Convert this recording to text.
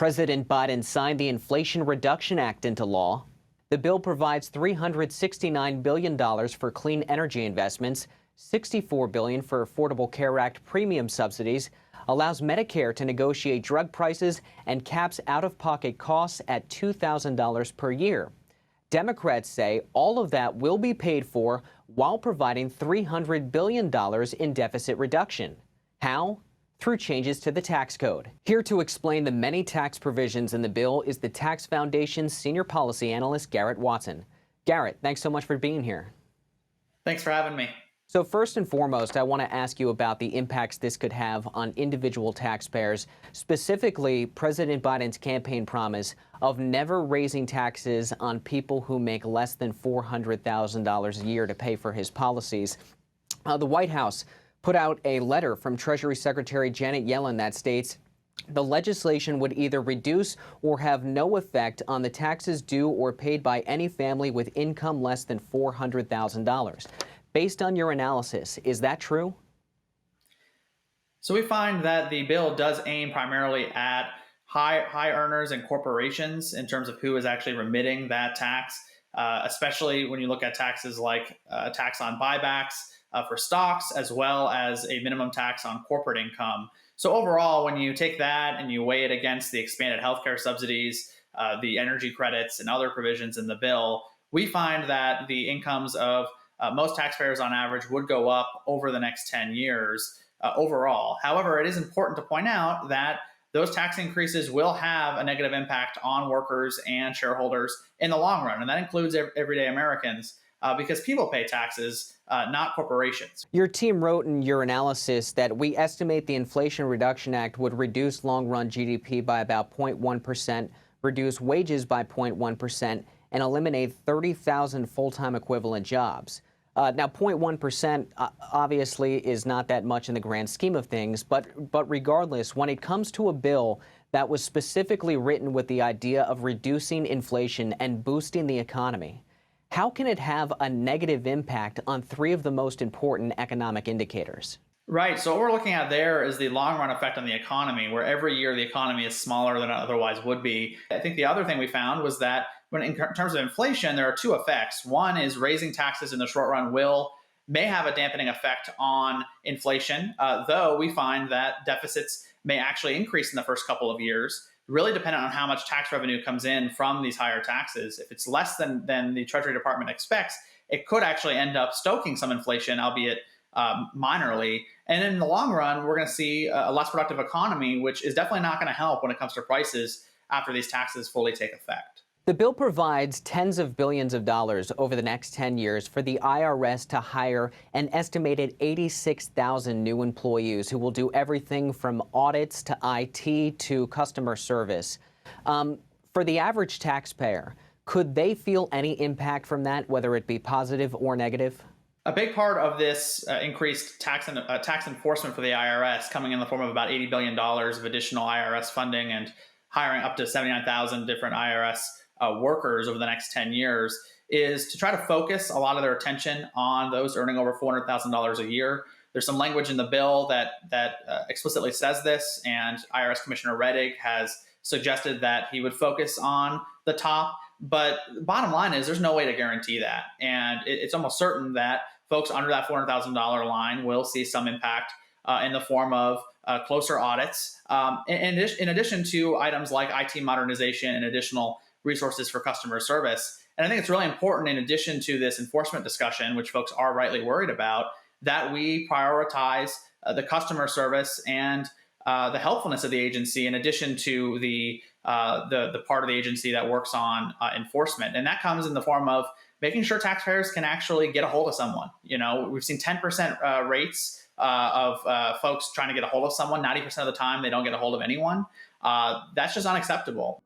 President Biden signed the Inflation Reduction Act into law. The bill provides $369 billion for clean energy investments, $64 billion for Affordable Care Act premium subsidies, allows Medicare to negotiate drug prices, and caps out-of-pocket costs at $2,000 per year. Democrats say all of that will be paid for while providing $300 billion in deficit reduction. How? Through changes to the tax code. Here to explain the many tax provisions in the bill is the Tax Foundation's senior policy analyst, Garrett Watson. Garrett, thanks so much for being here. Thanks for having me. So first and foremost, I want to ask you about the impacts this could have on individual taxpayers, specifically President Biden's campaign promise of never raising taxes on people who make less than $400,000 a year to pay for his policies. The White House put out a letter from Treasury Secretary Janet Yellen that states the legislation would either reduce or have no effect on the taxes due or paid by any family with income less than $400,000. Based on your analysis, is that true? So we find that the bill does aim primarily at high earners and corporations in terms of who is actually remitting that tax, especially when you look at taxes like tax on buybacks for stocks, as well as a minimum tax on corporate income. So overall, when you take that and you weigh it against the expanded healthcare subsidies, the energy credits, and other provisions in the bill, we find that the incomes of most taxpayers on average would go up over the next 10 years overall. However, it is important to point out that those tax increases will have a negative impact on workers and shareholders in the long run, and that includes everyday Americans. Because people pay taxes, not corporations. Your team wrote in your analysis that we estimate the Inflation Reduction Act would reduce long-run GDP by about 0.1%, reduce wages by 0.1%, and eliminate 30,000 full-time equivalent jobs. Now, 0.1% obviously is not that much in the grand scheme of things, but regardless, when it comes to a bill that was specifically written with the idea of reducing inflation and boosting the economy, how can it have a negative impact on three of the most important economic indicators? Right. So what we're looking at there is the long run effect on the economy, where every year the economy is smaller than it otherwise would be. I think the other thing we found was that when in terms of inflation, there are two effects. One is raising taxes in the short run may have a dampening effect on inflation, though we find that deficits may actually increase in the first couple of years, really dependent on how much tax revenue comes in from these higher taxes. If it's less than the Treasury Department expects, it could actually end up stoking some inflation, albeit minorly. And in the long run, we're going to see a less productive economy, which is definitely not going to help when it comes to prices after these taxes fully take effect. The bill provides tens of billions of dollars over the next 10 years for the IRS to hire an estimated 86,000 new employees who will do everything from audits to IT to customer service. For the average taxpayer, could they feel any impact from that, whether it be positive or negative? A big part of this increased tax enforcement for the IRS, coming in the form of about $80 billion of additional IRS funding and hiring up to 79,000 different IRS workers over the next 10 years, is to try to focus a lot of their attention on those earning over $400,000 a year. There's some language in the bill that explicitly says this, and IRS Commissioner Reddick has suggested that he would focus on the top. But the bottom line is there's no way to guarantee that. And it's almost certain that folks under that $400,000 line will see some impact in the form of closer audits, in addition to items like IT modernization and additional resources for customer service. And I think it's really important, in addition to this enforcement discussion, which folks are rightly worried about, that we prioritize the customer service and the helpfulness of the agency, in addition to the part of the agency that works on enforcement. And that comes in the form of making sure taxpayers can actually get a hold of someone. You know, we've seen 10% rates of folks trying to get a hold of someone. 90% of the time, they don't get a hold of anyone. That's just unacceptable.